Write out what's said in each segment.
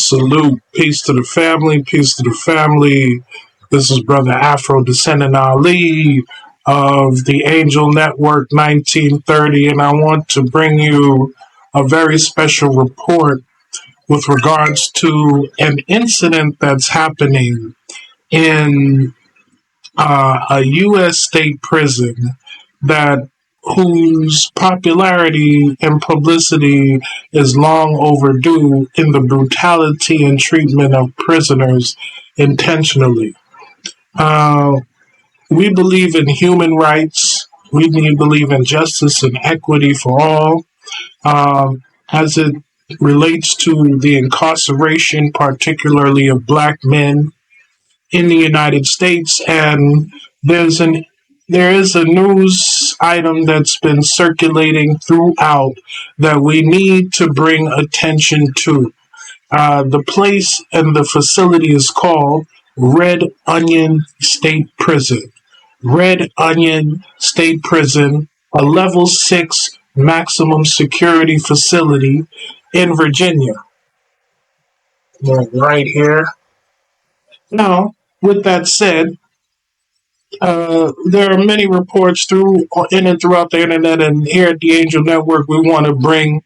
Salute. Peace to the family. Peace to the family. This is Brother Afrodescendant Ali of the Angel Network 1930, and I want to bring you a very special report with regards to an incident that's happening in a U.S. state prison that whose popularity and publicity is long overdue in the brutality and treatment of prisoners intentionally. We believe in human rights. We believe in justice and equity for all. As it relates to the incarceration, particularly of Black men in the United States, and there is a news item that's been circulating throughout that we need to bring attention to. The place and the facility is called Red Onion State Prison. Red Onion State Prison, a level 6 maximum security facility in Virginia. Right here. Now, with that said, there are many reports in and throughout the internet, and here at the Angel Network, we want to bring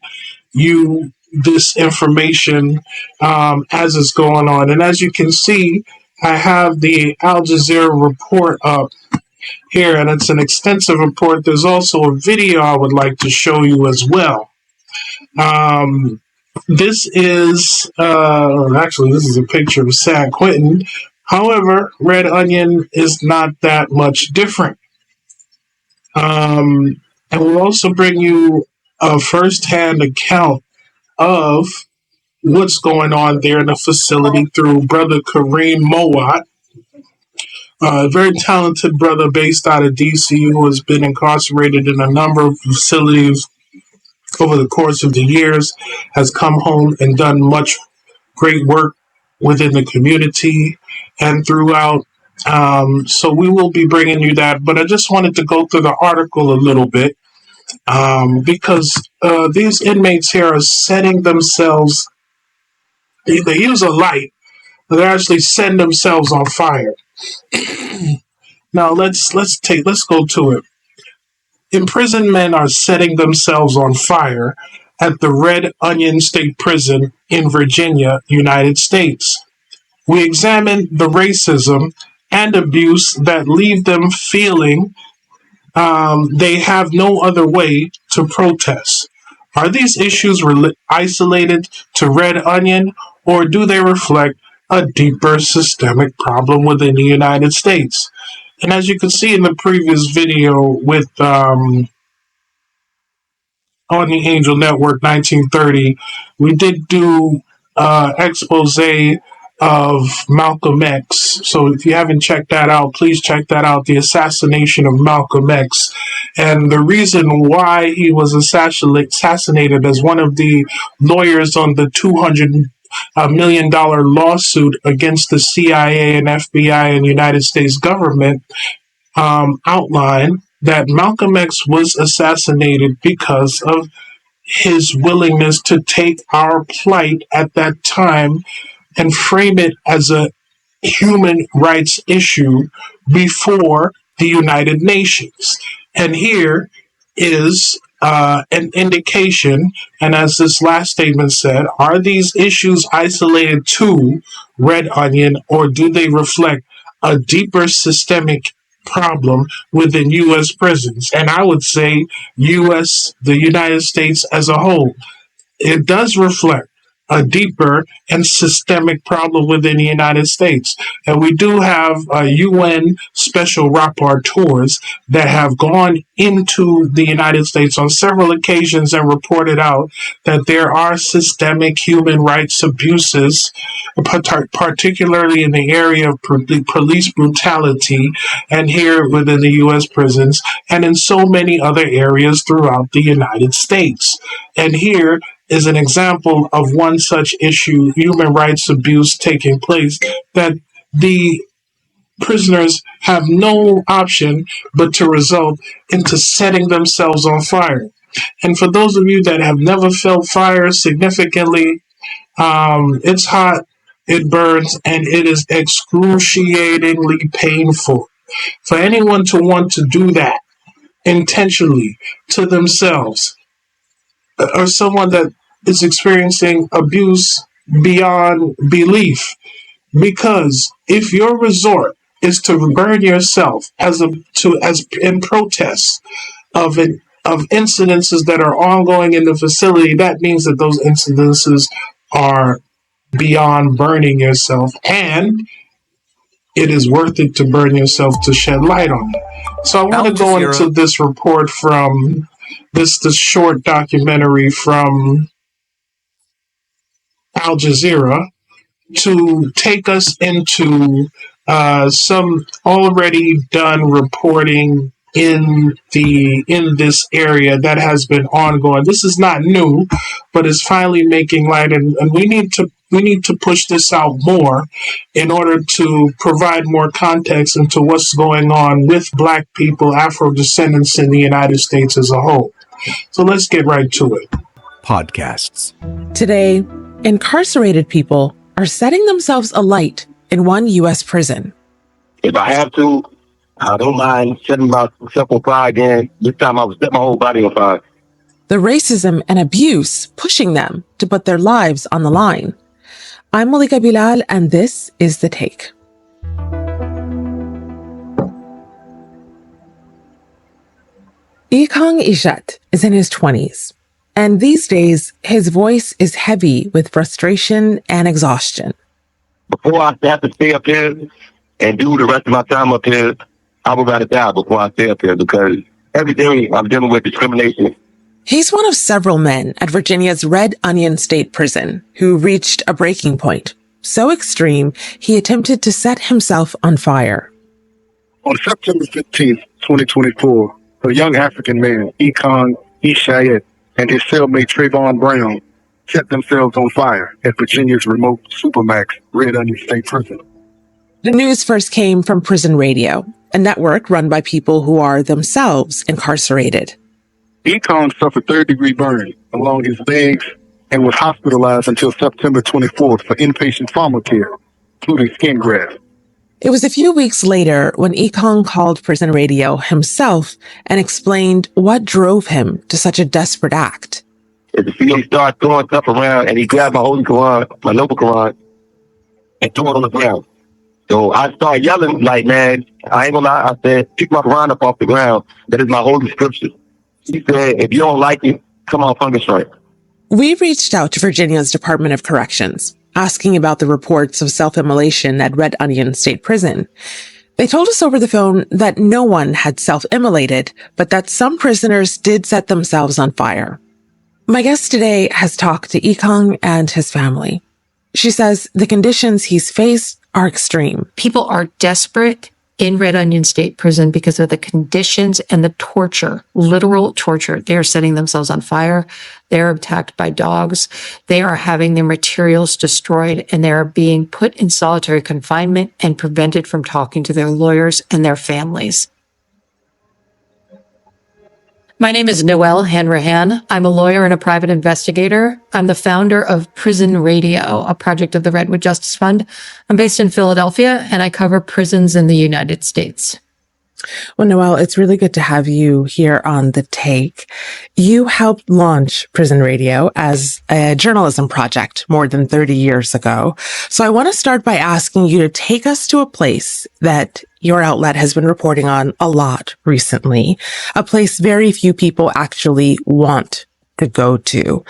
you this information as it's going on. And as you can see, I have the al-jazeera report up here, and it's an extensive report. There's also a video I would like to show you as well. This is a picture of San Quentin. However, Red Onion is not that much different. And we'll also bring you a first-hand account of what's going on there in the facility through Brother Kareem Mowat, a very talented brother based out of D.C. who has been incarcerated in a number of facilities over the course of the years, has come home and done much great work within the community and throughout. So we will be bringing you that, but I just wanted to go through the article a little bit because these inmates here are setting themselves, they use a light, but they actually set themselves on fire. Now let's go to it. Imprisoned men are setting themselves on fire at the Red Onion State Prison in Virginia, United States. We examine the racism and abuse that leave them feeling they have no other way to protest. Are these issues isolated to Red Onion, or do they reflect a deeper systemic problem within the United States? And as you can see in the previous video with on the Angel Network 1930, we did do expose of Malcolm X. So if you haven't checked that out, please check that out, the assassination of Malcolm X. And the reason why he was assassinated as one of the lawyers on the $200 million lawsuit against the CIA and FBI and United States government outlined that Malcolm X was assassinated because of his willingness to take our plight at that time and frame it as a human rights issue before the United Nations. And here is an indication, and as this last statement said, are these issues isolated to Red Onion, or do they reflect a deeper systemic problem within U.S. prisons? And I would say the United States as a whole. It does reflect a deeper and systemic problem within the United States. And we do have UN special rapporteurs that have gone into the United States on several occasions and reported out that there are systemic human rights abuses, particularly in the area of police brutality, and here within the U.S. prisons, and in so many other areas throughout the United States. And here is an example of one such issue, human rights abuse taking place, that the prisoners have no option but to result into setting themselves on fire. And for those of you that have never felt fire significantly, It's hot, it burns, and it is excruciatingly painful. For anyone to want to do that intentionally to themselves, or someone that is experiencing abuse beyond belief, because if your resort is to burn yourself as in protest of incidences that are ongoing in the facility, that means that those incidences are beyond burning yourself, and it is worth it to burn yourself to shed light on it. So I want to go into this report from this short documentary from al-jazeera to take us into some already done reporting in this area that has been ongoing. This is not new, but it's finally making light, and we need to push this out more in order to provide more context into what's going on with Black people, Afro-descendants in the United States as a whole. So let's get right to it. Podcasts. Today, incarcerated people are setting themselves alight in one U.S. prison. If I have to, I don't mind setting myself on fire again. This time I will set my whole body on fire. The racism and abuse pushing them to put their lives on the line. I'm Malika Bilal, and this is The Take. Ikong Ishat is in his 20s, and these days his voice is heavy with frustration and exhaustion. Before I have to stay up here and do the rest of my time up here, I would rather die before I stay up here, because every day I'm dealing with discrimination. He's one of several men at Virginia's Red Onion State Prison who reached a breaking point so extreme he attempted to set himself on fire. On September 15th, 2024, a young African man, Ikong Ishat, and his cellmate Trayvon Brown set themselves on fire at Virginia's remote supermax Red Onion State Prison. The news first came from Prison Radio, a network run by people who are themselves incarcerated. Ikong suffered third-degree burns along his legs and was hospitalized until September 24th for inpatient pharmacare, including skin grafts. It was a few weeks later when Ikong called Prison Radio himself and explained what drove him to such a desperate act. He started throwing stuff around, and he grabbed my Holy Quran, my noble Quran, and threw it on the ground. So I started yelling, like, man, I ain't gonna lie. I said, pick my Quran up off the ground. That is my holy scripture. He said, if you don't like it, come on, hunger strike. We reached out to Virginia's Department of Corrections, asking about the reports of self-immolation at Red Onion State Prison. They told us over the phone that no one had self-immolated, but that some prisoners did set themselves on fire. My guest today has talked to Ikong and his family. She says the conditions he's faced are extreme. People are desperate in Red Onion State Prison because of the conditions and the torture, literal torture. They are setting themselves on fire. They're attacked by dogs. They are having their materials destroyed, and they are being put in solitary confinement and prevented from talking to their lawyers and their families. My name is Noelle Hanrahan. I'm a lawyer and a private investigator. I'm the founder of Prison Radio, a project of the Redwood Justice Fund. I'm based in Philadelphia, and I cover prisons in the United States. Well, Noelle, it's really good to have you here on The Take. You helped launch Prison Radio as a journalism project more than 30 years ago. So I want to start by asking you to take us to a place that your outlet has been reporting on a lot recently, a place very few people actually want to go to,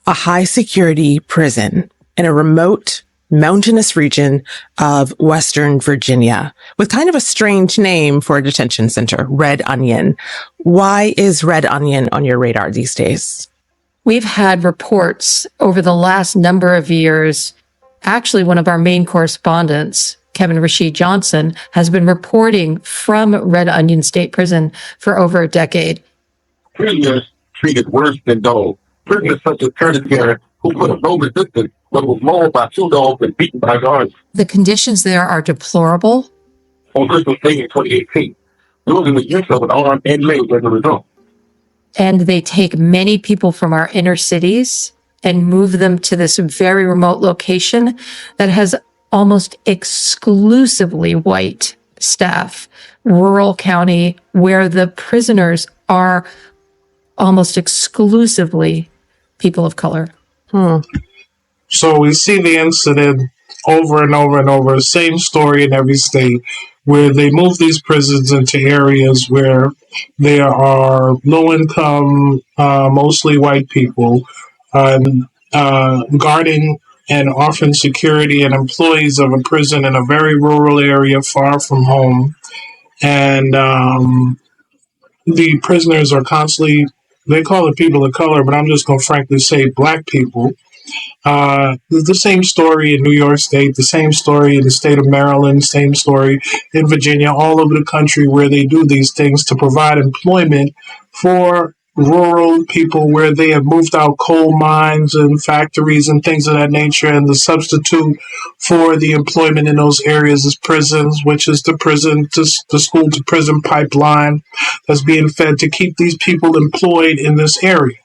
a high security prison in a remote mountainous region of Western Virginia with kind of a strange name for a detention center, Red Onion. Why is Red Onion on your radar these days? We've had reports over the last number of years. Actually, one of our main correspondents, Kevin Rashid Johnson, has been reporting from Red Onion State Prison for over a decade. Prisoners treated worse than dogs. Prisoners such as Curtis Garrett, who put up no resistance, but was mauled by two dogs and beaten by guards. The conditions there are deplorable. On Christmas Day in 2018, losing the use of an armed inmate as a result. And they take many people from our inner cities and move them to this very remote location that has almost exclusively white staff, rural county, where the prisoners are almost exclusively people of color. So we see the incident over and over and over, same story in every state, where they move these prisons into areas where there are low income, mostly white people, guarding and offering security and employees of a prison in a very rural area far from home. And the prisoners are constantly, they call it people of color, but I'm just going to frankly say black people. The same story in New York State, the same story in the state of Maryland, same story in Virginia, all over the country where they do these things to provide employment for rural people where they have moved out coal mines and factories and things of that nature. And the substitute for the employment in those areas is prisons, which is the school to prison pipeline that's being fed to keep these people employed in this area.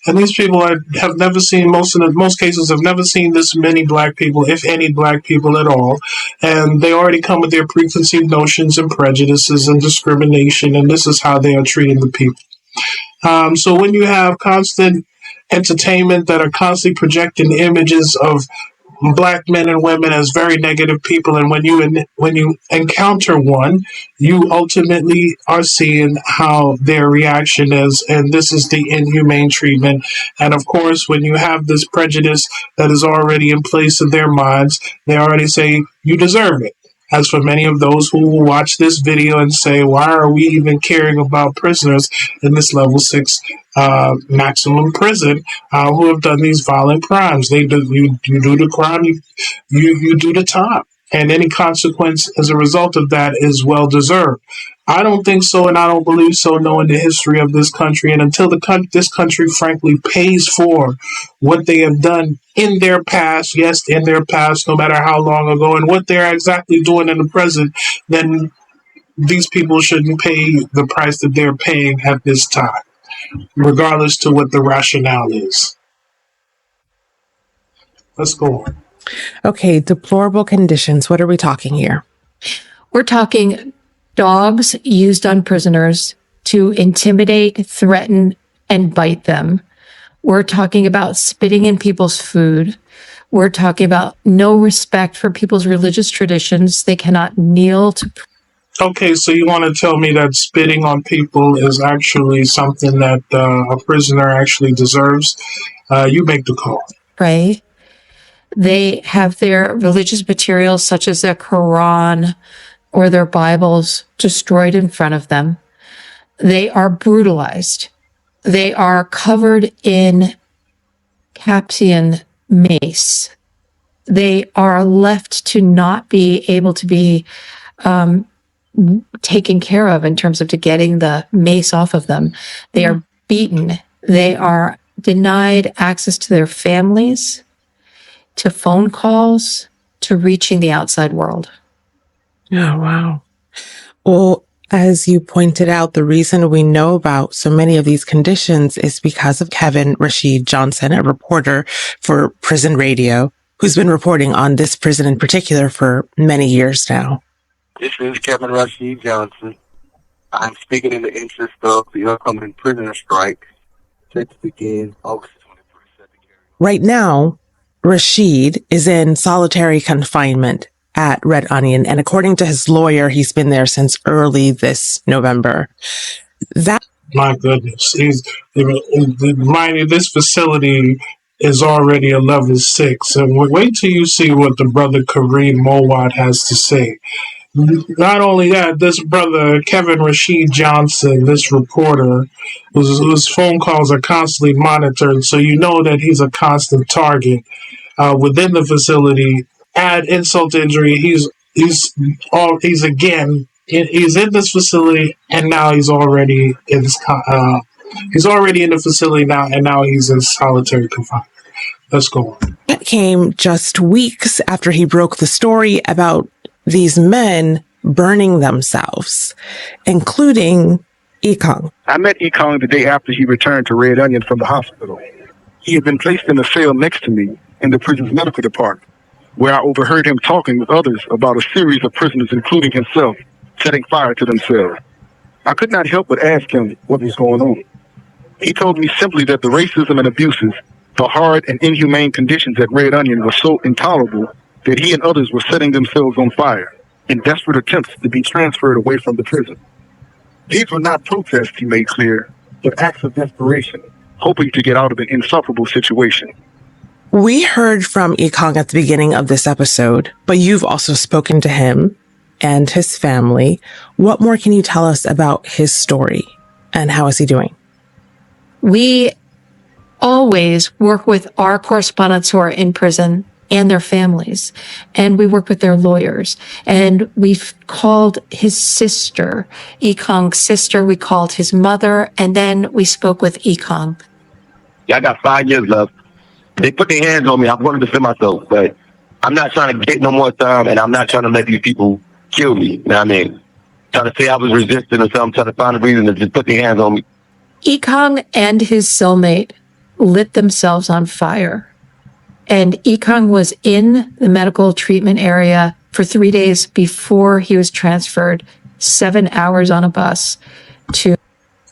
And these people have never seen, most cases have never seen this many black people, if any black people at all. And they already come with their preconceived notions and prejudices and discrimination, and this is how they are treating the people. So when you have constant entertainment that are constantly projecting images of black men and women as very negative people, and when you encounter one, you ultimately are seeing how their reaction is, and this is the inhumane treatment. And of course, when you have this prejudice that is already in place in their minds, they already say you deserve it. As for many of those who will watch this video and say, why are we even caring about prisoners in this level 6 maximum prison who have done these violent crimes? You do the crime, you do the time. And any consequence as a result of that is well deserved. I don't think so, and I don't believe so, knowing the history of this country. And until this country, frankly, pays for what they have done in their past, yes, in their past, no matter how long ago, and what they're exactly doing in the present, then these people shouldn't pay the price that they're paying at this time, regardless to what the rationale is. Let's go on. Okay, deplorable conditions. What are we talking here? We're talking dogs used on prisoners to intimidate, threaten, and bite them. We're talking about spitting in people's food. We're talking about no respect for people's religious traditions. They cannot kneel to. Okay, so you want to tell me that spitting on people is actually something that a prisoner actually deserves? You make the call. Right. They have their religious materials, such as their Quran or their Bibles, destroyed in front of them. They are brutalized. They are covered in Capsian mace. They are left to not be able to be taken care of in terms of to getting the mace off of them. They are beaten. They are denied access to their families, to phone calls, to reaching the outside world. Oh, wow. Well, as you pointed out, the reason we know about so many of these conditions is because of Kevin Rashid Johnson, a reporter for Prison Radio, who's been reporting on this prison in particular for many years now. This is Kevin Rashid Johnson. I'm speaking in the interest of the upcoming prisoner strike set to begin August 21st. Right now, Rashid is in solitary confinement at Red Onion, and according to his lawyer, he's been there since early this November. My goodness, this facility is already a level 6, and wait till you see what the brother Kareem Mowat has to say. Not only that, this brother, Kevin Rashid Johnson, this reporter, whose phone calls are constantly monitored, so you know that he's a constant target within the facility. Add insult to injury, he's in this facility, and now he's already in the facility now, and now he's in solitary confinement. Let's go on. That came just weeks after he broke the story about these men burning themselves, including Ekong. I met Ekong the day after he returned to Red Onion from the hospital. He had been placed in a cell next to me in the prison's medical department, where I overheard him talking with others about a series of prisoners, including himself, setting fire to themselves. I could not help but ask him what was going on. He told me simply that the racism and abuses, the hard and inhumane conditions at Red Onion were so intolerable that he and others were setting themselves on fire in desperate attempts to be transferred away from the prison. These were not protests, he made clear, but acts of desperation, hoping to get out of an insufferable situation. We heard from Ekong at the beginning of this episode, but you've also spoken to him and his family. What more can you tell us about his story and how is he doing? We always work with our correspondents who are in prison and their families, and we work with their lawyers. And we've called his sister, Ekong's sister. We called his mother, and then we spoke with Ekong. Yeah, I got 5 years left. They put their hands on me. I wanted to defend myself, but I'm not trying to get no more time, and I'm not trying to let these people kill me. You know what I mean? Trying to say I was resistant or something, trying to find a reason to just put their hands on me. Ekong and his cellmate lit themselves on fire. And Ekong was in the medical treatment area for 3 days before he was transferred, 7 hours on a bus to.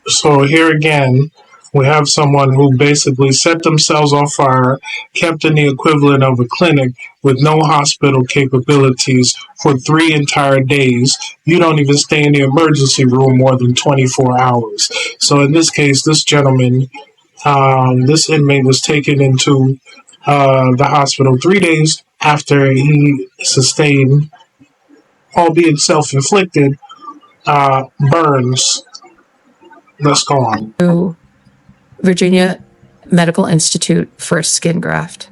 So here again, we have someone who basically set themselves on fire, kept in the equivalent of a clinic with no hospital capabilities for 3 entire days. You don't even stay in the emergency room more than 24 hours. So in this case, this gentleman, this inmate was taken into the hospital 3 days after he sustained, albeit self-inflicted, burns. Let's go on. To Virginia Medical Institute for a skin graft.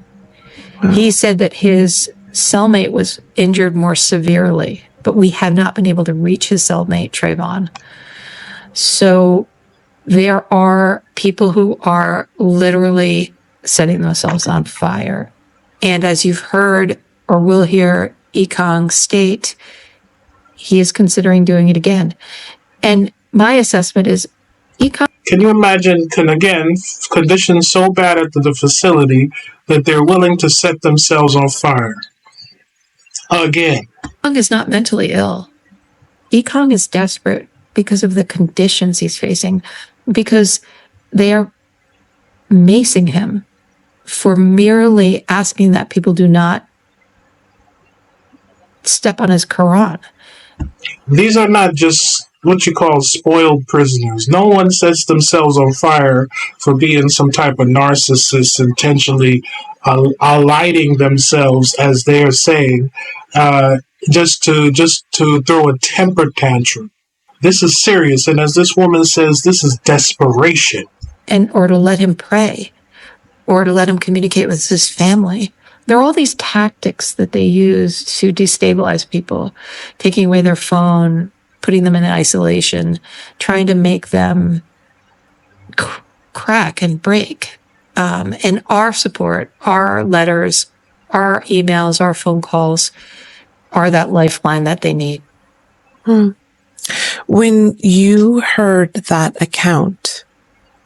He said that his cellmate was injured more severely, but we have not been able to reach his cellmate, Trayvon. So there are people who are literally setting themselves on fire. And as you've heard or will hear Ekong state, he is considering doing it again. And my assessment is Ekong. Can you imagine, conditions so bad at the facility that they're willing to set themselves on fire? Again. Ekong is not mentally ill. Ekong is desperate because of the conditions he's facing, because they are macing him for merely asking that people do not step on his Quran. These are not just what you call spoiled prisoners. No one sets themselves on fire for being some type of narcissist, intentionally alighting themselves, as they're saying, just to throw a temper tantrum. This is serious, and as this woman says, this is desperation. Or to let him pray, or to let him communicate with his family. There are all these tactics that they use to destabilize people, taking away their phone, putting them in isolation, trying to make them crack and break. And our support, our letters, our emails, our phone calls are that lifeline that they need. When you heard that account,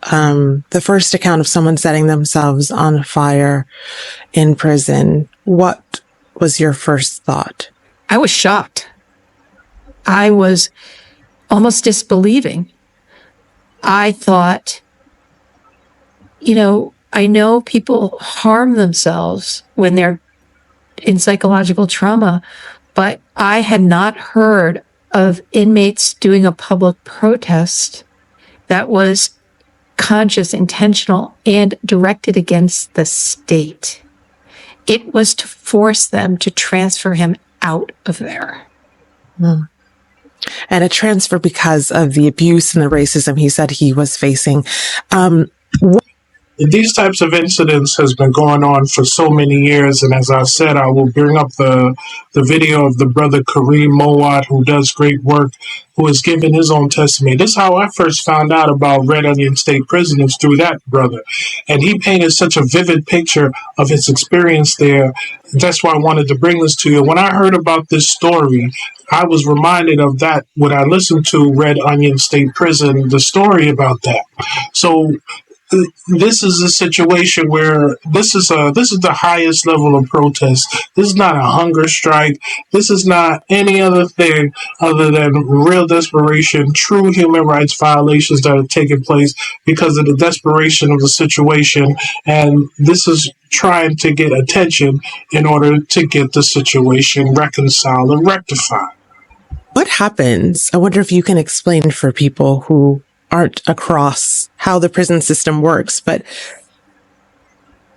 the first account of someone setting themselves on fire in prison, what was your first thought? I was shocked. I was almost disbelieving. I thought, I know people harm themselves when they're in psychological trauma, but I had not heard of inmates doing a public protest that was conscious, intentional, and directed against the state. It was to force them to transfer him out of there. And a transfer because of the abuse and the racism he said he was facing. These types of incidents has been going on for so many years, and as I said, I will bring up the video of the brother Kareem Mowat, who does great work, who has given his own testimony. This is how I first found out about Red Onion State Prison, is through that brother. And he painted such a vivid picture of his experience there. That's why I wanted to bring this to you. When I heard about this story, I was reminded of that when I listened to Red Onion State Prison, the story about that. So this is a situation where this is the highest level of protest. This is not a hunger strike. This is not any other thing other than real desperation, true human rights violations that are taking place because of the desperation of the situation. And this is trying to get attention in order to get the situation reconciled and rectified. What happens? I wonder if you can explain for people who aren't across how the prison system works, but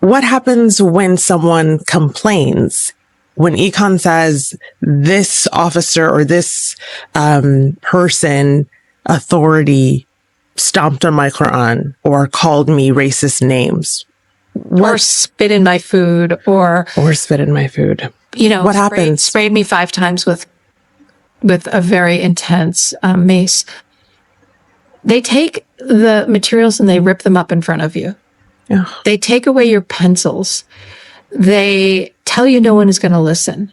what happens when someone complains? When Econ says this officer or this person, authority, stomped on my Quran or called me racist names. Or spit in my food or spit in my food. What happens? Sprayed me 5 times with a very intense mace. They take the materials and they rip them up in front of you. Yeah. They take away your pencils. They tell you no one is going to listen.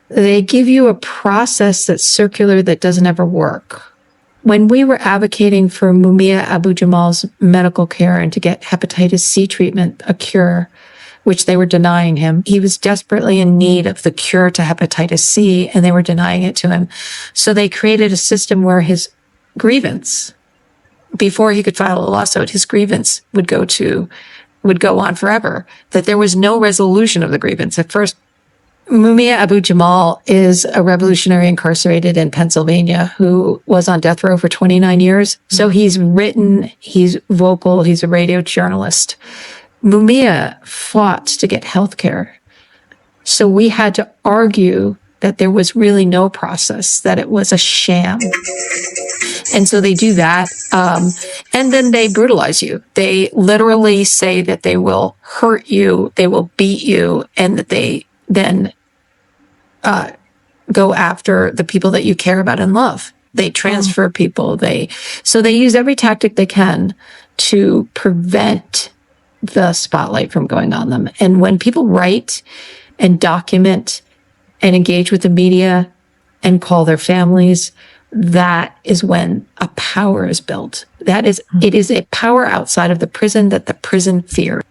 They give you a process that's circular that doesn't ever work. When we were advocating for Mumia Abu Jamal's medical care and to get hepatitis C treatment, a cure, which they were denying him, he was desperately in need of the cure to hepatitis C, and they were denying it to him. So they created a system where his grievance, before he could file a lawsuit, his grievance would go on forever, that there was no resolution of the grievance. At first, Mumia Abu Jamal is a revolutionary incarcerated in Pennsylvania who was on death row for 29 years. So he's written, he's vocal, he's a radio journalist. Mumia fought to get health care. So we had to argue that there was really no process, that it was a sham. And so they do that. And then they brutalize you. They literally say that they will hurt you, they will beat you, and that they then go after the people that you care about and love. They transfer people. So they use every tactic they can to prevent the spotlight from going on them. And when people write and document and engage with the media and call their families, that is when a power is built. It is a power outside of the prison that the prison fears.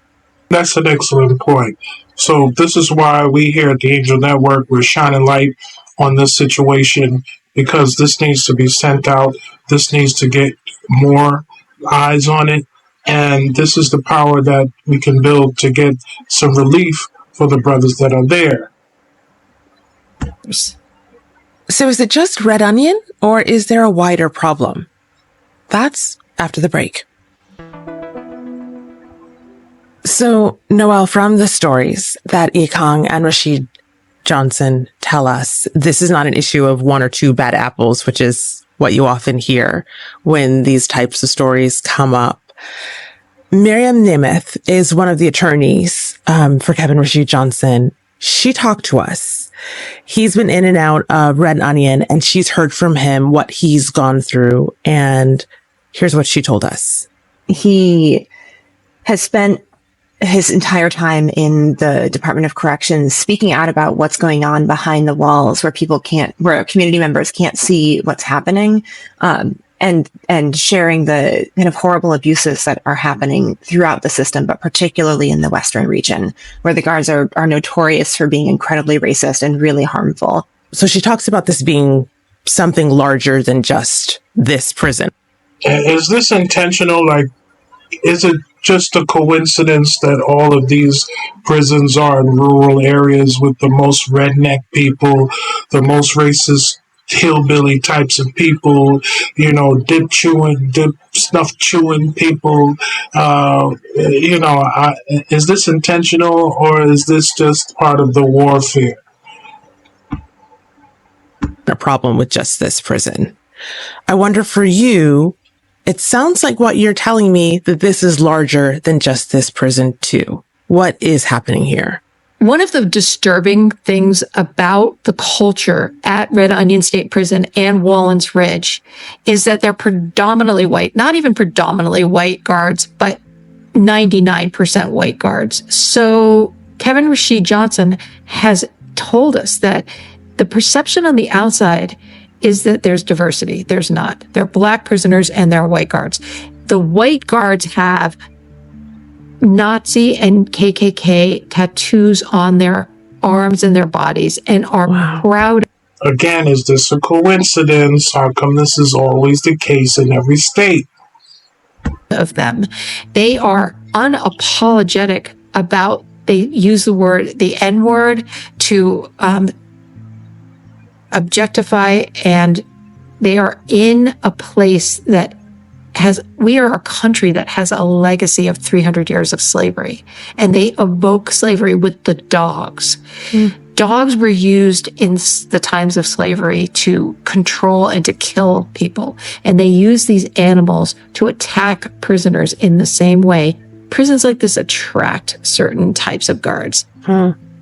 That's an excellent point. So this is why we here at the Angel Network, we're shining light on this situation, because this needs to be sent out. This needs to get more eyes on it. And this is the power that we can build to get some relief for the brothers that are there. So is it just Red Onion, or is there a wider problem? That's after the break. So, Noel, from the stories that Ekong and Rashid Johnson tell us, this is not an issue of 1 or 2 bad apples, which is what you often hear when these types of stories come up. Miriam Nemeth is one of the attorneys for Kevin Rashid Johnson. She talked to us. He's been in and out of Red Onion, and she's heard from him what he's gone through. And here's what she told us. He has spent his entire time in the Department of Corrections speaking out about what's going on behind the walls, where community members can't see what's happening, and sharing the kind of horrible abuses that are happening throughout the system, but particularly in the Western region, where the guards are notorious for being incredibly racist and really harmful. So she talks about this being something larger than just this prison. Is this intentional? Like, is it just a coincidence that all of these prisons are in rural areas with the most redneck people, the most racist hillbilly types of people, dip snuff chewing people? Is this intentional, or is this just part of the warfare? A problem with just this prison. I wonder for you, it sounds like what you're telling me that this is larger than just this prison too. What is happening here? One of the disturbing things about the culture at Red Onion State Prison and Wallens Ridge is that they're predominantly white, not even predominantly white guards, but 99% white guards. So Kevin Rashid Johnson has told us that the perception on the outside is that there's diversity. There's not. They're black prisoners and they're white guards. The white guards have Nazi and KKK tattoos on their arms and their bodies and are proud. Again, is this a coincidence? How come this is always the case in every state? Of them. They are unapologetic about, they use the N word to objectify, and they are in a place that we are a country that has a legacy of 300 years of slavery, and they evoke slavery with the dogs. Dogs were used in the times of slavery to control and to kill people. And they use these animals to attack prisoners in the same way. Prisons like this attract certain types of guards.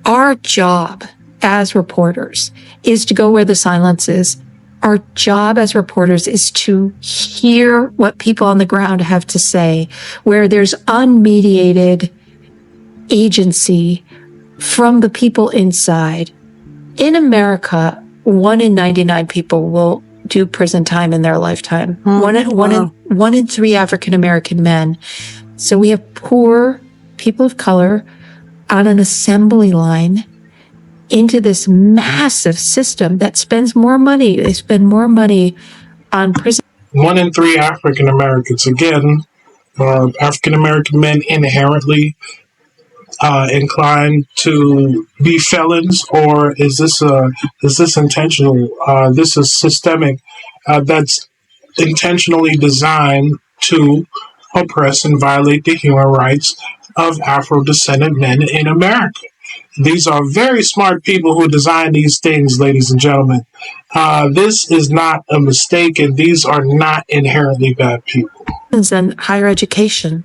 Our job as reporters is to go where the silence is. Our job as reporters is to hear what people on the ground have to say, where there's unmediated agency from the people inside. In America, 1 in 99 people will do prison time in their lifetime. One in 3 African American men. So we have poor people of color on an assembly line into this massive system that spends more money. They spend more money on prison. 1 in 3 African Americans. Again, African American men inherently inclined to be felons, or is this intentional? This is systemic. That's intentionally designed to oppress and violate the human rights of Afro-descendant men in America. These are very smart people who design these things, ladies and gentlemen. This is not a mistake, and these are not inherently bad people. And higher education.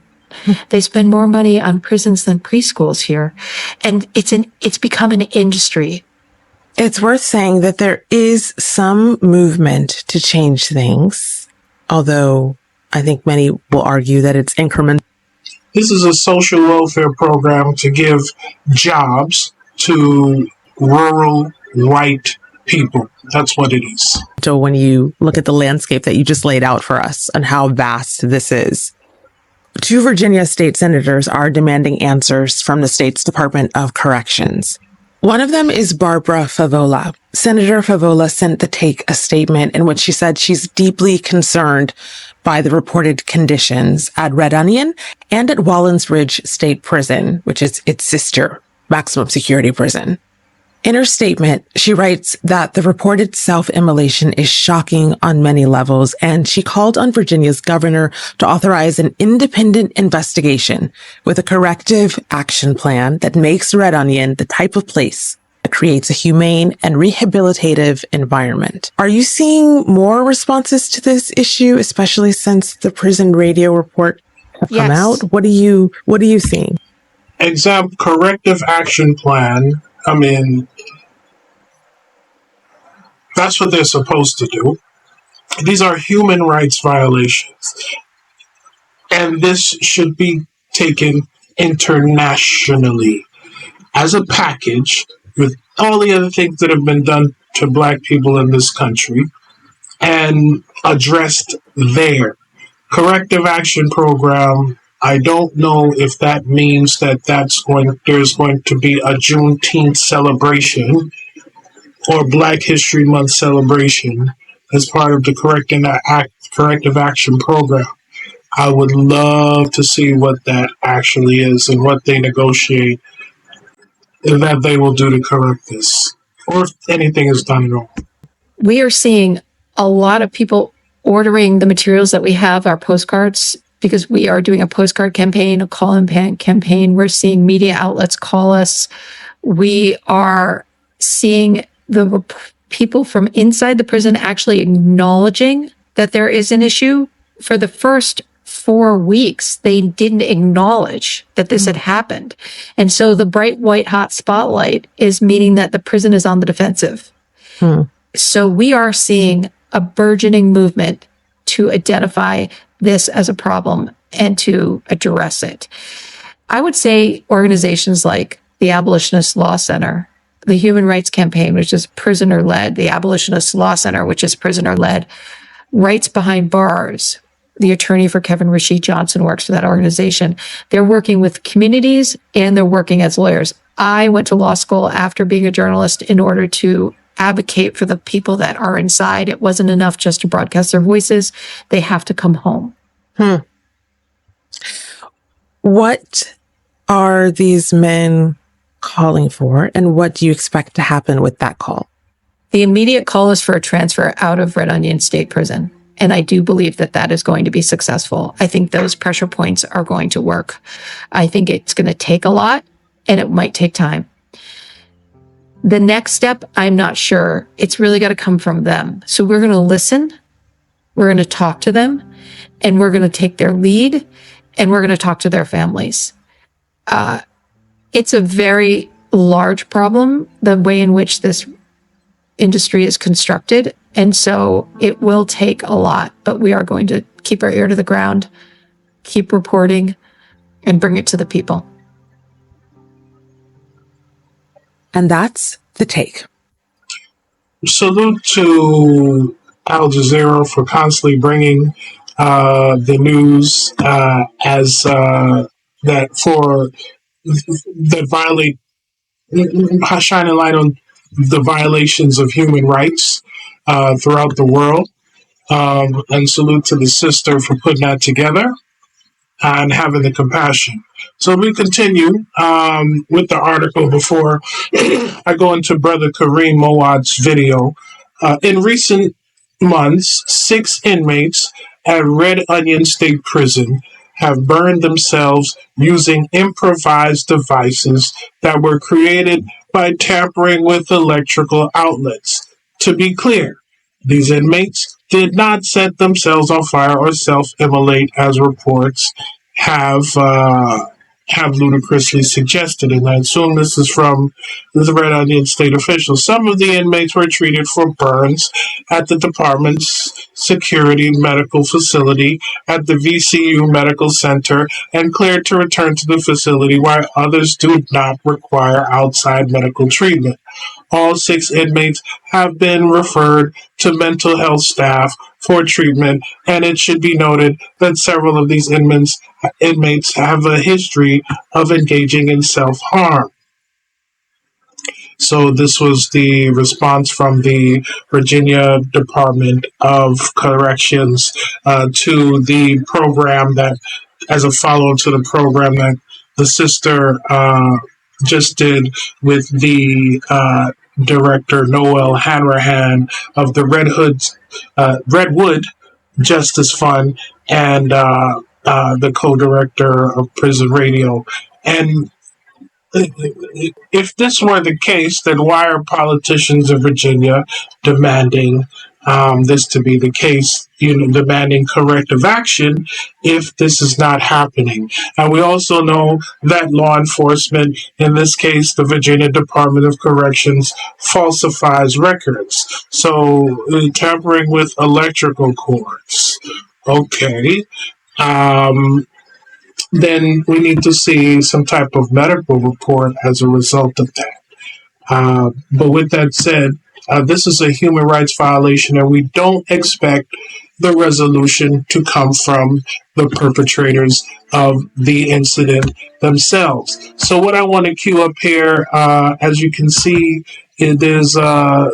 They spend more money on prisons than preschools here. And it's become an industry. It's worth saying that there is some movement to change things, although I think many will argue that it's incremental. This is a social welfare program to give jobs to rural white people. That's what it is. So when you look at the landscape that you just laid out for us and how vast this is, 2 Virginia state senators are demanding answers from the state's Department of Corrections. One of them is Barbara Favola. Senator Favola sent The Take a statement in which she said she's deeply concerned by the reported conditions at Red Onion and at Wallens Ridge State Prison, which is its sister maximum security prison. In her statement, she writes that the reported self-immolation is shocking on many levels, and she called on Virginia's governor to authorize an independent investigation with a corrective action plan that makes Red Onion the type of place that creates a humane and rehabilitative environment. Are you seeing more responses to this issue, especially since the prison radio report have come out? What are you seeing? Corrective action plan. I mean, that's what they're supposed to do. These are human rights violations. And this should be taken internationally as a package with all the other things that have been done to Black people in this country and addressed there. Corrective action program. I don't know if that means that there's going to be a Juneteenth celebration or Black History Month celebration as part of the corrective action program. I would love to see what that actually is and what they negotiate and that they will do to correct this, or if anything is done wrong. We are seeing a lot of people ordering the materials that we have, our postcards, because we are doing a postcard campaign, a call-in campaign. We're seeing media outlets call us. We are seeing the people from inside the prison actually acknowledging that there is an issue. For the first 4 weeks, they didn't acknowledge that this had happened. And so the bright, white, hot spotlight is meaning that the prison is on the defensive. So we are seeing a burgeoning movement to identify this as a problem and to address it. I would say organizations like the Abolitionist Law Center, the Human Rights Campaign, which is prisoner-led, the Abolitionist Law Center, which is prisoner-led, Rights Behind Bars, the attorney for Kevin Rashid Johnson, works for that organization. They're working with communities and they're working as lawyers. I went to law school after being a journalist in order to advocate for the people that are inside. It wasn't enough just to broadcast their voices. They have to come home. What are these men calling for, and what do you expect to happen with that call? The immediate call is for a transfer out of Red Onion State Prison. And I do believe that that is going to be successful. I think those pressure points are going to work. I think it's going to take a lot and it might take time. The next step, I'm not sure. It's really got to come from them. So we're going to listen. We're going to talk to them, and we're going to take their lead, and we're going to talk to their families. It's a very large problem, the way in which this industry is constructed. And so it will take a lot, but we are going to keep our ear to the ground, keep reporting, and bring it to the people. And that's the take. Salute to al-jazeera for constantly bringing the news as that for that violate, shining light on the violations of human rights throughout the world. And salute to the sister for putting that together and having the compassion. So we continue with the article before I go into Brother Kareem Mowad's video. In recent months, 6 inmates at Red Onion State Prison have burned themselves using improvised devices that were created by tampering with electrical outlets. To be clear, these inmates did not set themselves on fire or self-immolate, as reports have ludicrously suggested, and I assume this is from the Red Onion State officials. Some of the inmates were treated for burns at the department's security medical facility at the VCU Medical Center and cleared to return to the facility, while others do not require outside medical treatment. All 6 inmates have been referred to mental health staff for treatment, and it should be noted that several of these inmates have a history of engaging in self-harm. So this was the response from the Virginia Department of Corrections to the program that, as a follow-up to the program that the sister just did with the director Noel Hanrahan of the Redwood Justice Fund and the co-director of Prison Radio. And if this were the case, then why are politicians in Virginia demanding this to be the case, demanding corrective action if this is not happening? And we also know that law enforcement, in this case, the Virginia Department of Corrections, falsifies records. So tampering with electrical cords. Okay. Then we need to see some type of medical report as a result of that. But with that said, this is a human rights violation, and we don't expect the resolution to come from the perpetrators of the incident themselves. So what I want to cue up here, as you can see, there's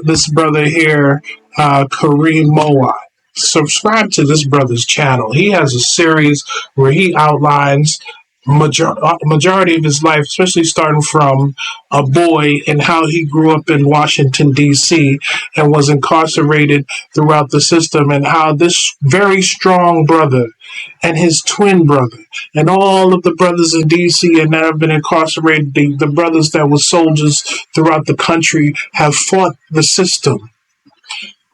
this brother here, Kareem Mowat. Subscribe to this brother's channel. He has a series where he outlines majority of his life, especially starting from a boy and how he grew up in Washington, D.C. and was incarcerated throughout the system, and how this very strong brother and his twin brother and all of the brothers in D.C. and that have been incarcerated, the brothers that were soldiers throughout the country, have fought the system.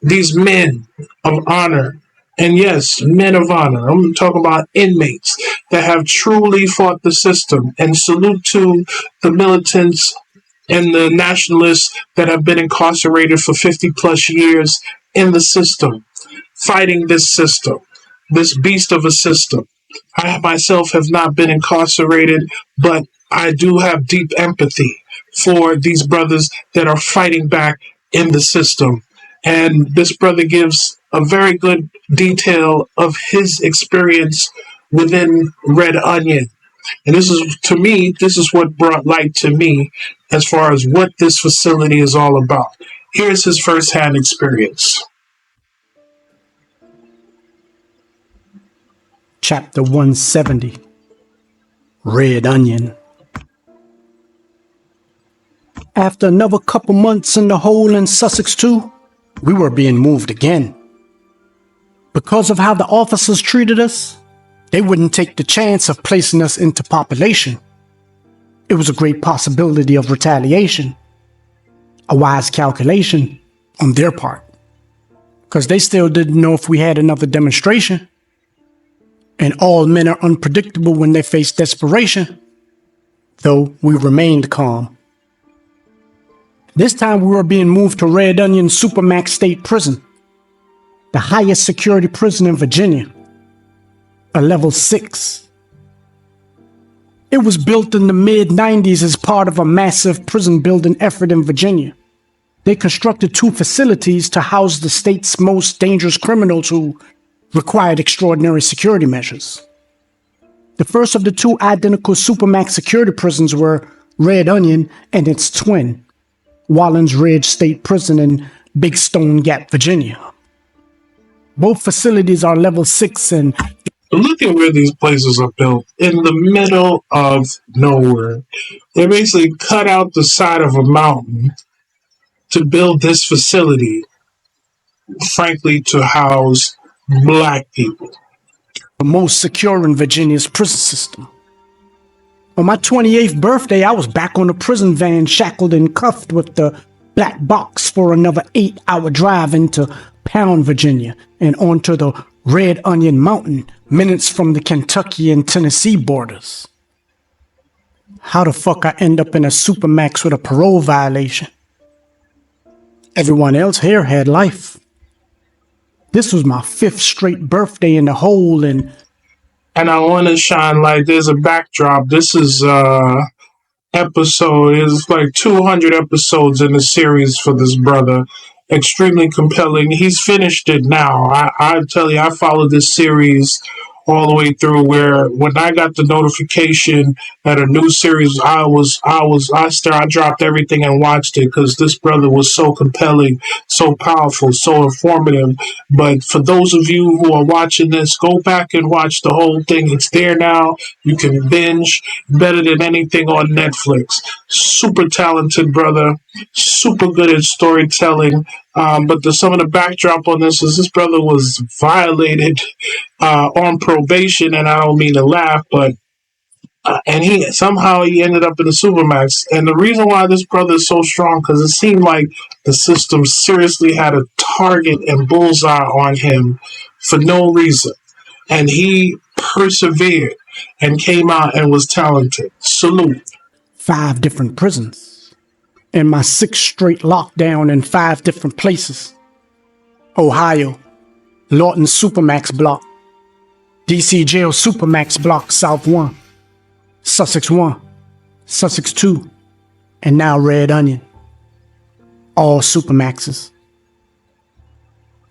These men of honor, and yes, men of honor, I'm talking about inmates that have truly fought the system. And salute to the militants and the nationalists that have been incarcerated for 50 plus years in the system, fighting this system, this beast of a system. I myself have not been incarcerated, but I do have deep empathy for these brothers that are fighting back in the system. And this brother gives a very good detail of his experience within Red Onion. And this is, to me, this is what brought light to me as far as what this facility is all about. Here's his firsthand experience. Chapter 170, Red Onion. After another couple months in the hole in Sussex too, we were being moved again. Because of how the officers treated us, they wouldn't take the chance of placing us into population. It was a great possibility of retaliation, a wise calculation on their part, because they still didn't know if we had another demonstration. And all men are unpredictable when they face desperation, though we remained calm. This time we were being moved to Red Onion Supermax State Prison, the highest security prison in Virginia, a level 6. It was built in the mid-90s as part of a massive prison building effort in Virginia. They constructed 2 facilities to house the state's most dangerous criminals who required extraordinary security measures. The first of the 2 identical Supermax security prisons were Red Onion and its twin, Wallens Ridge State Prison in Big Stone Gap, Virginia. Both facilities are level 6 and look at where these places are built, in the middle of nowhere. They basically cut out the side of a mountain to build this facility, frankly, to house black people. the most secure in Virginia's prison system. On my 28th birthday, I was back on the prison van, shackled and cuffed with the black box for another 8-hour drive into Pound, Virginia, and onto the Red Onion Mountain, minutes from the Kentucky and Tennessee borders. How the fuck I end up in a Supermax with a parole violation? Everyone else here had life. This was my 5th straight birthday in the hole, and I want to shine light. There's a backdrop. This is episode. It's like 200 episodes in the series for this brother. Extremely compelling. He's finished it now. I tell you, I followed this series all the way through, where when I got the notification that a new series, I dropped everything and watched it, because this brother was so compelling, so powerful, so informative. But for those of you who are watching this, go back and watch the whole thing. It's there now. You can binge better than anything on Netflix. Super talented brother, super good at storytelling. But some of the backdrop on this is this brother was violated on probation, and I don't mean to laugh, but and he ended up in the Supermax. And the reason why this brother is so strong, because it seemed like the system seriously had a target and bullseye on him for no reason, and he persevered and came out and was talented. Salute. 5 different prisons, and my 6th straight lockdown in 5 different places. Ohio, Lawton Supermax Block, DC Jail Supermax Block South 1, Sussex 1, Sussex 2, and now Red Onion. All Supermaxes.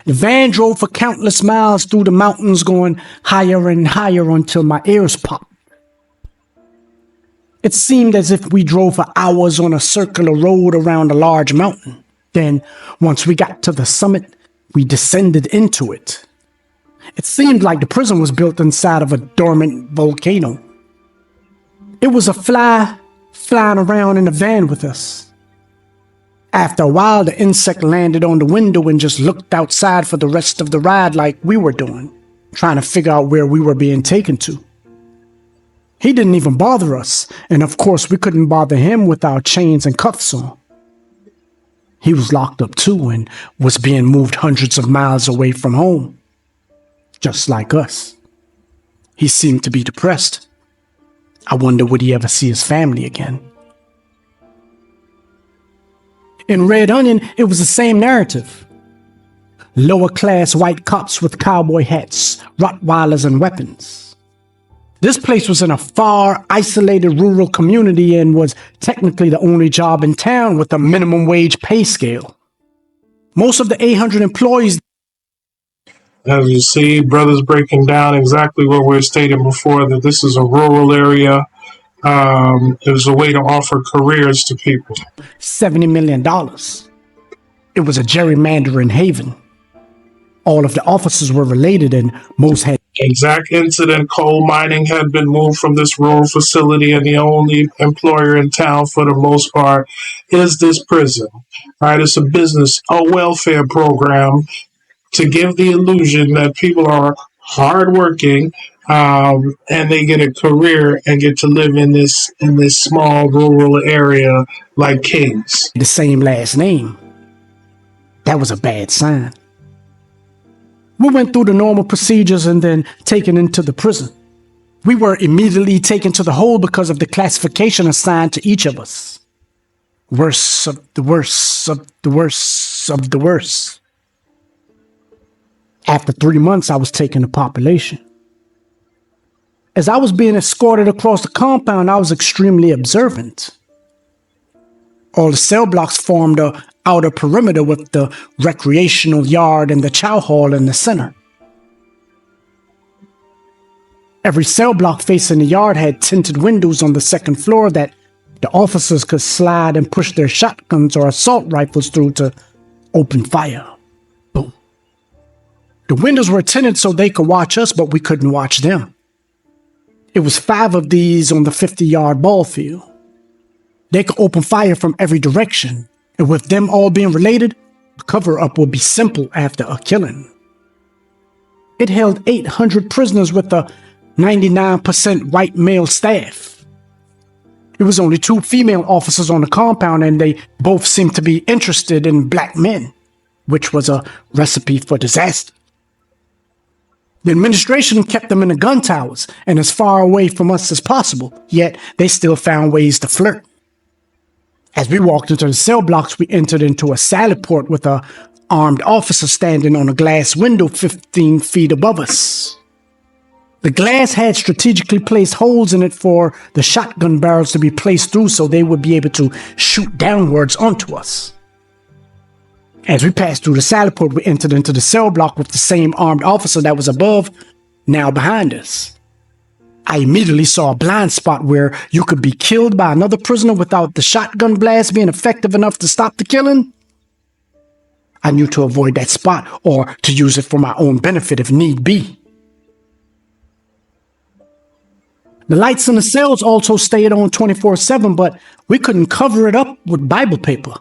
The van drove for countless miles through the mountains, going higher and higher until my ears popped. It seemed as if we drove for hours on a circular road around a large mountain. Then, once we got to the summit, we descended into it. It seemed like the prison was built inside of a dormant volcano. It was a fly flying around in the van with us. After a while, the insect landed on the window and just looked outside for the rest of the ride like we were doing, trying to figure out where we were being taken to. He didn't even bother us, and of course we couldn't bother him with our chains and cuffs on. He was locked up too and was being moved hundreds of miles away from home. Just like us. He seemed to be depressed. I wonder would he ever see his family again. In Red Onion, it was the same narrative. Lower class white cops with cowboy hats, Rottweilers, and weapons. This place was in a far, isolated rural community and was technically the only job in town with a minimum wage pay scale. Most of the 800 employees As you see, brothers breaking down exactly what we're stating before, that this is a rural area. It was a way to offer careers to people. $70 million. It was a gerrymandering haven. All of the officers were related and most had Exact incident, coal mining had been moved from this rural facility, and the only employer in town for the most part is this prison. Right? It's a business, a welfare program to give the illusion that people are hardworking, and they get a career and get to live in this small rural area like kings. the same last name. That was a bad sign. We went through the normal procedures and then taken into the prison. We were immediately taken to the hole because of the classification assigned to each of us. Worst of the worst of the worst of the worst. After 3 months, I was taken to population. As I was being escorted across the compound, I was extremely observant. All the cell blocks formed a outer perimeter with the recreational yard and the chow hall in the center. Every cell block facing the yard had tinted windows on the second floor that the officers could slide and push their shotguns or assault rifles through to open fire. Boom. The windows were tinted so they could watch us, but we couldn't watch them. It was 5 of these on the 50-yard ball field. They could open fire from every direction, and with them all being related, the cover-up would be simple after a killing. It held 800 prisoners with a 99% white male staff. It was only 2 female officers on the compound, and they both seemed to be interested in black men, which was a recipe for disaster. The administration kept them in the gun towers and as far away from us as possible, yet they still found ways to flirt. As we walked into the cell blocks, we entered into a salad port with a armed officer standing on a glass window 15 feet above us. The glass had strategically placed holes in it for the shotgun barrels to be placed through so they would be able to shoot downwards onto us. As we passed through the salad port, we entered into the cell block with the same armed officer that was above, now behind us. I immediately saw a blind spot where you could be killed by another prisoner without the shotgun blast being effective enough to stop the killing. I knew to avoid that spot or to use it for my own benefit if need be. The lights in the cells also stayed on 24/7, but we couldn't cover it up with Bible paper.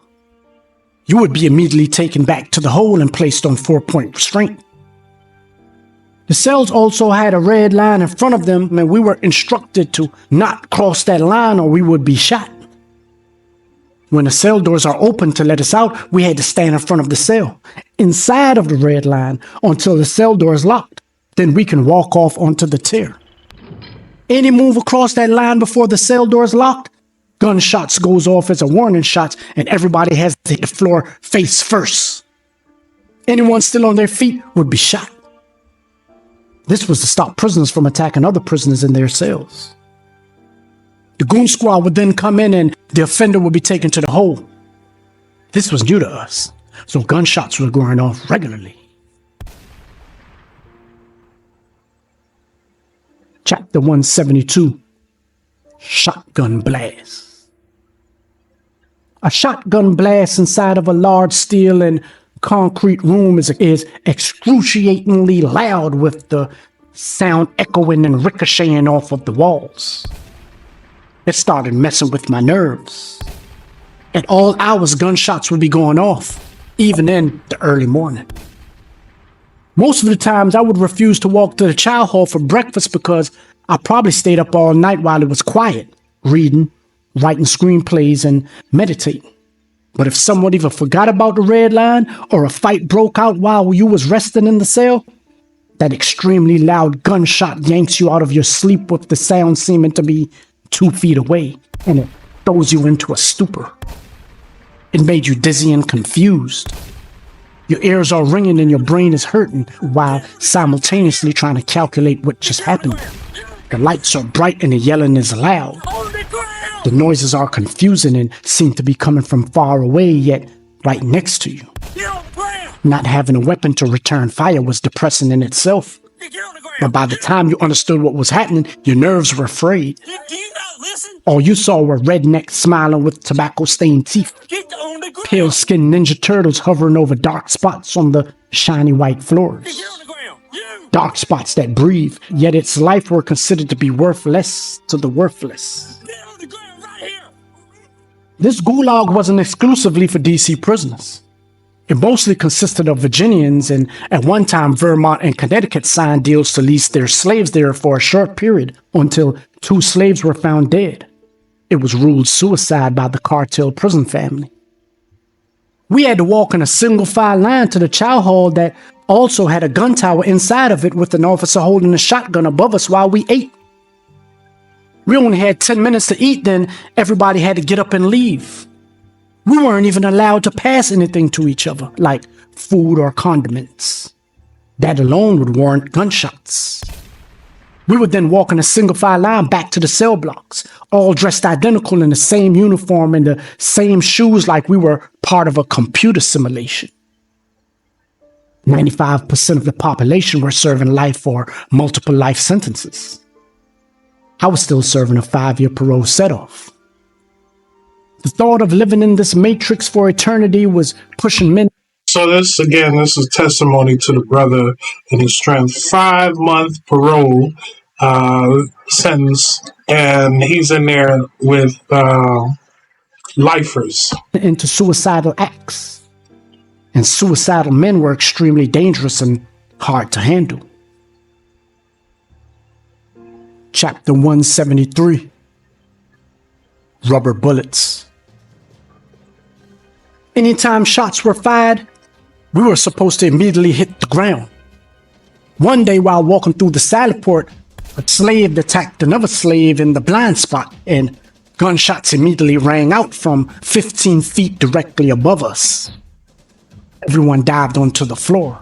You would be immediately taken back to the hole and placed on 4-point restraint. The cells also had a red line in front of them, and we were instructed to not cross that line or we would be shot. When the cell doors are open to let us out, we had to stand in front of the cell, inside of the red line, until the cell door is locked. Then we can walk off onto the tier. Any move across that line before the cell door is locked, gunshots goes off as a warning shot, and everybody has to hit the floor face first. Anyone still on their feet would be shot. This was to stop prisoners from attacking other prisoners in their cells. The goon squad would then come in and the offender would be taken to the hole. This was new to us, so gunshots were going off regularly. Chapter 172, Shotgun Blast. A shotgun blast inside of a large steel and concrete room is excruciatingly loud, with the sound echoing and ricocheting off of the walls. It started messing with my nerves. At all hours, gunshots would be going off, even in the early morning. Most of the times, I would refuse to walk to the chow hall for breakfast because I probably stayed up all night while it was quiet, reading, writing screenplays, and meditating. But if someone even forgot about the red line or a fight broke out while you was resting in the cell, that extremely loud gunshot yanks you out of your sleep with the sound seeming to be 2 feet away, and it throws you into a stupor. It made you dizzy and confused. Your ears are ringing and your brain is hurting while simultaneously trying to calculate what just happened. The lights are bright and the yelling is loud. The noises are confusing and seem to be coming from far away, yet right next to you. Get on the ground! not having a weapon to return fire was depressing in itself. But by the time you understood what was happening, your nerves were frayed. All you saw were rednecks smiling with tobacco-stained teeth, pale-skinned Ninja Turtles hovering over dark spots on the shiny white floors. Dark spots that breathe, yet its life were considered to be worthless to the worthless. This gulag wasn't exclusively for DC prisoners. It mostly consisted of Virginians, and at one time Vermont and Connecticut signed deals to lease their slaves there for a short period until 2 slaves were found dead. It was ruled suicide by the cartel prison family. We had to walk in a single file line to the chow hall that also had a gun tower inside of it with an officer holding a shotgun above us while we ate. We only had 10 minutes to eat, then everybody had to get up and leave. We weren't even allowed to pass anything to each other, like food or condiments. That alone would warrant gunshots. We would then walk in a single file line back to the cell blocks, all dressed identical in the same uniform and the same shoes, like we were part of a computer simulation. 95% of the population were serving life or multiple life sentences. I was still serving a 5-year parole set-off. The thought of living in this matrix for eternity was pushing men. So this is testimony to the brother and his strength. 5-month parole sentence, and he's in there with lifers. Into suicidal acts. And suicidal men were extremely dangerous and hard to handle. Chapter 173. Rubber bullets. Anytime shots were fired, we were supposed to immediately hit the ground. One day while walking through the salad port, a slave attacked another slave in the blind spot, and gunshots immediately rang out from 15 feet directly above us. Everyone dived onto the floor.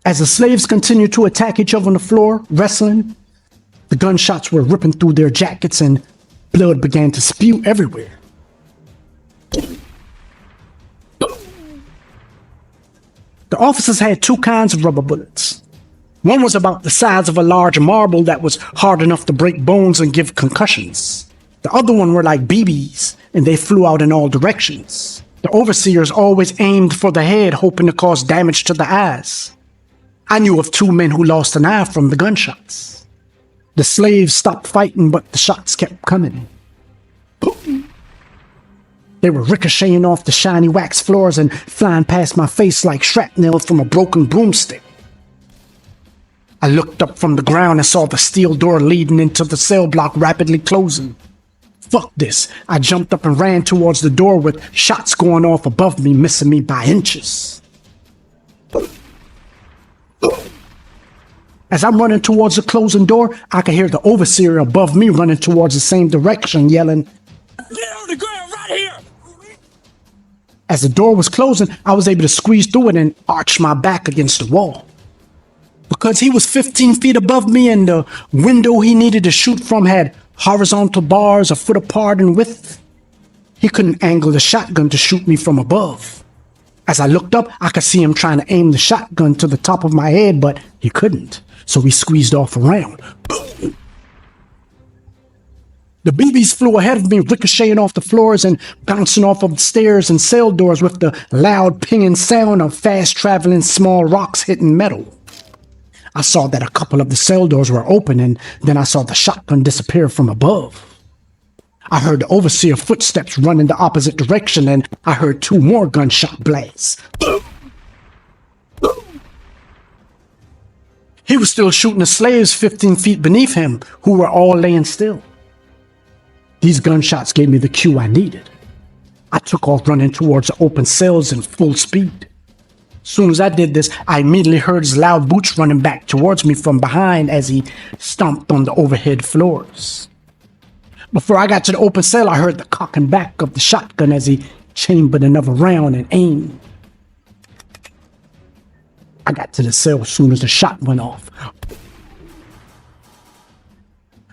As the slaves continued to attack each other on the floor, wrestling, the gunshots were ripping through their jackets and blood began to spew everywhere. The officers had 2 kinds of rubber bullets. One was about the size of a large marble that was hard enough to break bones and give concussions. The other one were like BBs, and they flew out in all directions. The overseers always aimed for the head, hoping to cause damage to the eyes. I knew of 2 men who lost an eye from the gunshots. The slaves stopped fighting, but the shots kept coming. Boom. They were ricocheting off the shiny wax floors and flying past my face like shrapnel from a broken broomstick. I looked up from the ground and saw the steel door leading into the cell block rapidly closing. Fuck this. I jumped up and ran towards the door with shots going off above me, missing me by inches. As I'm running towards the closing door, I could hear the overseer above me running towards the same direction, yelling, "Get on the ground right here!" As the door was closing, I was able to squeeze through it and arch my back against the wall. Because he was 15 feet above me and the window he needed to shoot from had horizontal bars a foot apart in width, he couldn't angle the shotgun to shoot me from above. As I looked up, I could see him trying to aim the shotgun to the top of my head, but he couldn't, so he squeezed off around. Boom. The BBs flew ahead of me, ricocheting off the floors and bouncing off of the stairs and cell doors with the loud pinging sound of fast-traveling small rocks hitting metal. I saw that a couple of the cell doors were open, and then I saw the shotgun disappear from above. I heard the overseer footsteps run in the opposite direction, and I heard 2 more gunshot blasts. Boom! Boom! He was still shooting the slaves 15 feet beneath him, who were all laying still. These gunshots gave me the cue I needed. I took off running towards the open cells in full speed. Soon as I did this, I immediately heard his loud boots running back towards me from behind as he stomped on the overhead floors. Before I got to the open cell, I heard the cocking back of the shotgun as he chambered another round and aimed. I got to the cell as soon as the shot went off.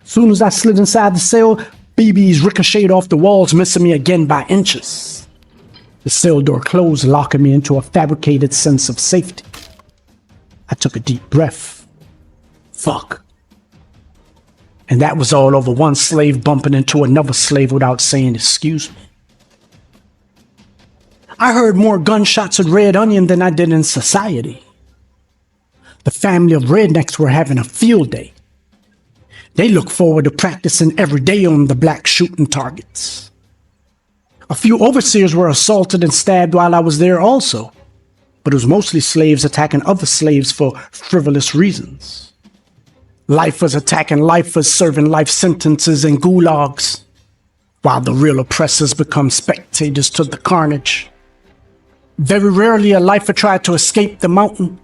Soon as I slid inside the cell, BBs ricocheted off the walls, missing me again by inches. The cell door closed, locking me into a fabricated sense of safety. I took a deep breath. Fuck. And that was all over one slave bumping into another slave without saying excuse me. I heard more gunshots at Red Onion than I did in society. The family of rednecks were having a field day. They look forward to practicing every day on the black shooting targets. A few overseers were assaulted and stabbed while I was there also, but it was mostly slaves attacking other slaves for frivolous reasons. Lifers attacking lifers, serving life sentences in gulags, while the real oppressors become spectators to the carnage. Very rarely a lifer tried to escape the mountain.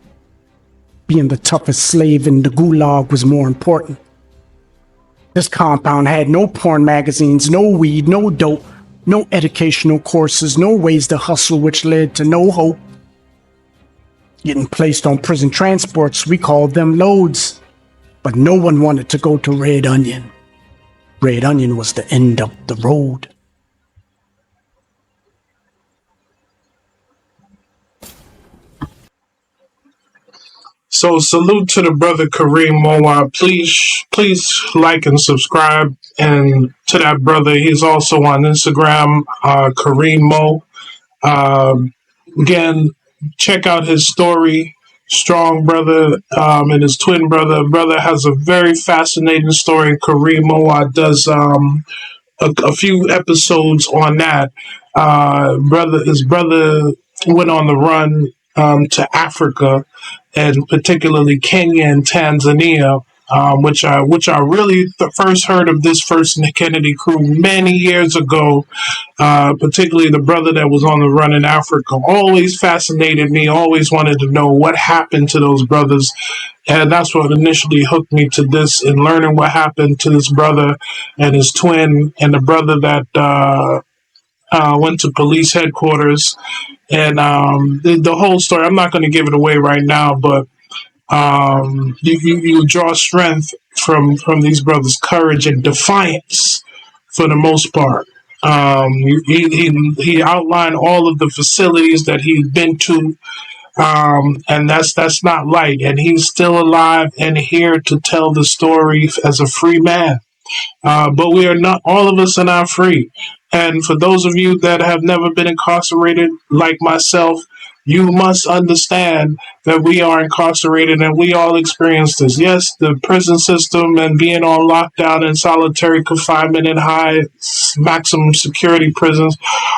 Being the toughest slave in the gulag was more important. This compound had no porn magazines, no weed, no dope, no educational courses, no ways to hustle, which led to no hope. Getting placed on prison transports, we called them loads, but no one wanted to go to Red Onion. Red Onion was the end of the road. So salute to the brother Kareem Moab. Please like and subscribe. And to that brother, he's also on Instagram, Kareem Mo. Again, check out his story. Strong brother and his twin brother. Brother has a very fascinating story. Kareem Moab does a few episodes on that. His brother went on the run to Africa, and particularly Kenya and Tanzania, which I really first heard of this first Kennedy crew many years ago. Particularly the brother that was on the run in Africa always fascinated me. Always wanted to know what happened to those brothers, and that's what initially hooked me to this. And learning what happened to this brother and his twin, and the brother that went to police headquarters. And the whole story, I'm not going to give it away right now, but you draw strength from these brothers' courage and defiance for the most part. He outlined all of the facilities that he'd been to, and that's not light. And he's still alive and here to tell the story as a free man. But we are not, all of us are not free. And for those of you that have never been incarcerated, like myself, you must understand that we are incarcerated and we all experience this. Yes, the prison system and being on lockdown and solitary confinement in high maximum security prisons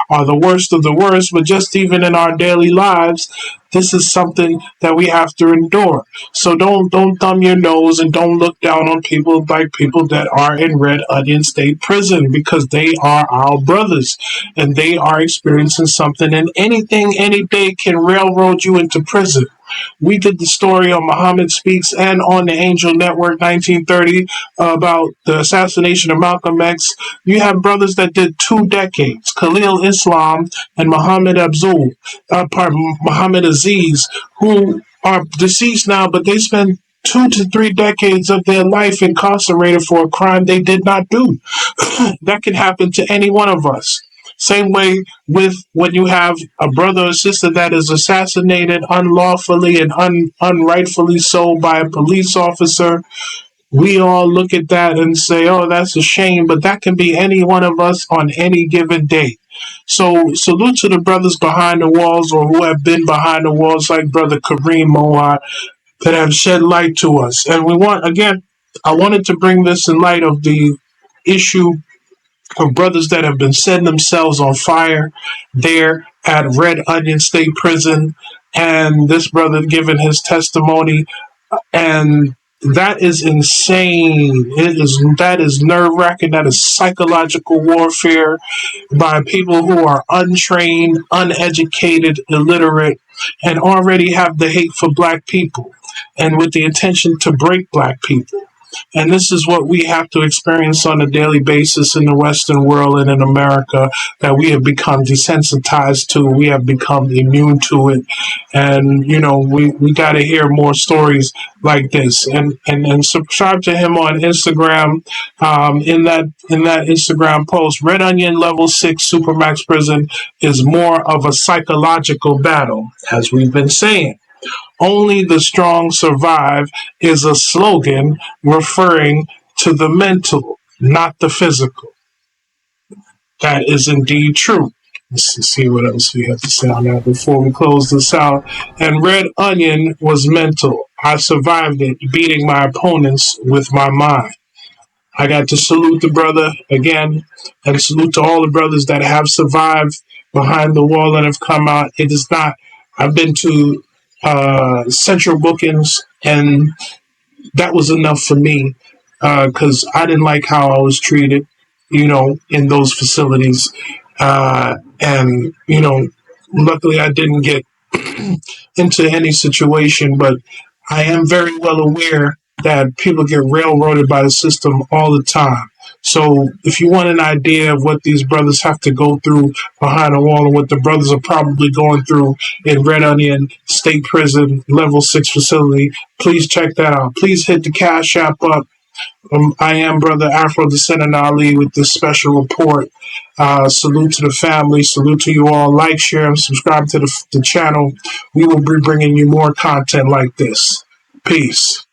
are the worst of the worst, but just even in our daily lives, this is something that we have to endure. So don't thumb your nose and don't look down on people like people that are in Red Onion State Prison, because they are our brothers and they are experiencing something, and anything any day can railroad you into prison. We did the story on Muhammad Speaks and on the Angel Network 1930 about the assassination of Malcolm X. You have brothers that did 2 decades, Khalil Islam and Muhammad Aziz, who are deceased now, but they spent 2 to 3 decades of their life incarcerated for a crime they did not do. That can happen to any one of us. Same way with when you have a brother or sister that is assassinated unlawfully and unrightfully so by a police officer. We all look at that and say, oh, that's a shame, but that can be any one of us on any given day. So salute to the brothers behind the walls, or who have been behind the walls, like Brother Kareem Moab, that have shed light to us. And I wanted to bring this in light of the issue of brothers that have been setting themselves on fire there at Red Onion State Prison, and this brother giving his testimony, and that is insane. That is nerve-wracking. That is psychological warfare by people who are untrained, uneducated, illiterate, and already have the hate for black people, and with the intention to break black people. And this is what we have to experience on a daily basis in the Western world and in America, that we have become desensitized to. We have become immune to it. And, we got to hear more stories like this. And subscribe to him on Instagram. In that Instagram post, Red Onion Level 6 Supermax Prison is more of a psychological battle, as we've been saying. Only the strong survive is a slogan referring to the mental, not the physical. That is indeed true. Let's see what else we have to say on that before we close this out. And Red Onion was mental. I survived it, beating my opponents with my mind. I got to salute the brother again, and salute to all the brothers that have survived behind the wall and have come out. It is not, I've been to central bookings, and that was enough for me, because I didn't like how I was treated, in those facilities. And, luckily I didn't get into any situation, but I am very well aware that people get railroaded by the system all the time. So if you want an idea of what these brothers have to go through behind a wall and what the brothers are probably going through in Red Onion State Prison Level 6 facility, please check that out. Please hit the Cash App up. I am Brother Afrodescendant Ali with this special report. Salute to the family. Salute to you all. Like, share, and subscribe to the channel. We will be bringing you more content like this. Peace.